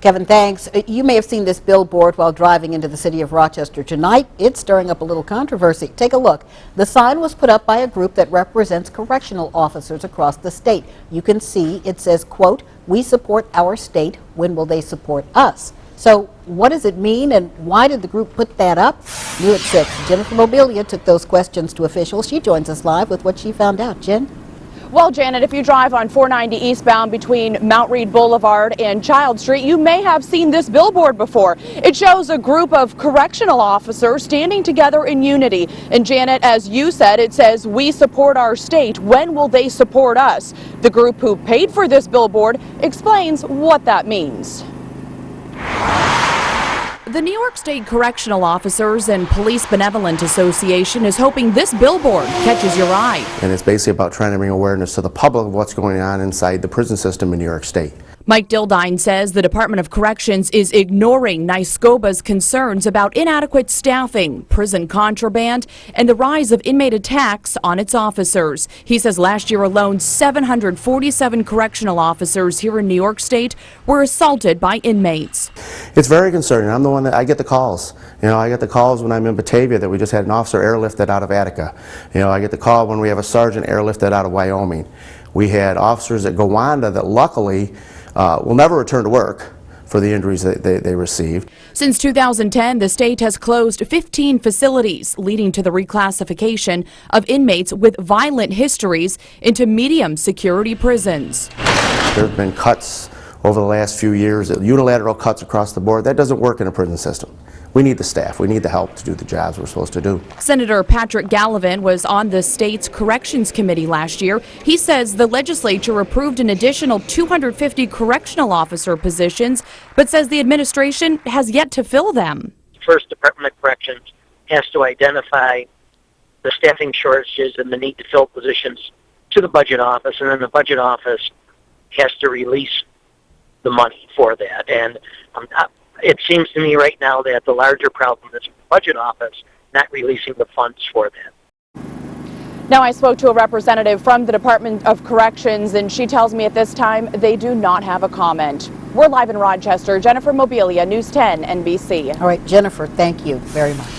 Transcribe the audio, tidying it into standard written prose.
Kevin, thanks. You may have seen this billboard while driving into the city of Rochester tonight. It's stirring up a little controversy. Take a look. The sign was put up by a group that represents correctional officers across the state. You can see it says, quote, "We support our state. When will they support us?" So what does it mean, and why did the group put that up? New at 6. Jennifer Mobilia took those questions to officials. She joins us live with what she found out. Jen? Well, Janet, if you drive on 490 eastbound between Mount Read Boulevard and Child Street, you may have seen this billboard before. It shows a group of correctional officers standing together in unity. And Janet, as you said, it says, "We support our state. When will they support us?" The group who paid for this billboard explains what that means. The New York State Correctional Officers and Police Benevolent Association is hoping this billboard catches your eye. And it's basically about trying to bring awareness to the public of what's going on inside the prison system in New York State. Mike Dildine says the Department of Corrections is ignoring NYSCOBA's concerns about inadequate staffing, prison contraband, and the rise of inmate attacks on its officers. He says last year alone, 747 correctional officers here in New York State were assaulted by inmates. It's very concerning. I'm the one that I get the calls. You know, I get the calls when I'm in Batavia that we just had an officer airlifted out of Attica. You know, I get the call when we have a sergeant airlifted out of Wyoming. We had officers at Gowanda that luckily will never return to work for the injuries that they received. Since 2010, the state has closed 15 facilities, leading to the reclassification of inmates with violent histories into medium security prisons. There have been cuts over the last few years, unilateral cuts across the board. That doesn't work in a prison system. We need the staff. We need the help to do the jobs we're supposed to do. Senator Patrick Gallivan was on the state's Corrections Committee last year. He says the legislature approved an additional 250 correctional officer positions, but says the administration has yet to fill them. First, Department of Corrections has to identify the staffing shortages and the need to fill positions to the budget office, and then the budget office has to release the money for that. And it seems to me right now that the larger problem is the budget office not releasing the funds for that. Now, I spoke to a representative from the Department of Corrections, and she tells me at this time they do not have a comment. We're live in Rochester. Jennifer Mobilia, News 10 NBC. All right, Jennifer, thank you very much.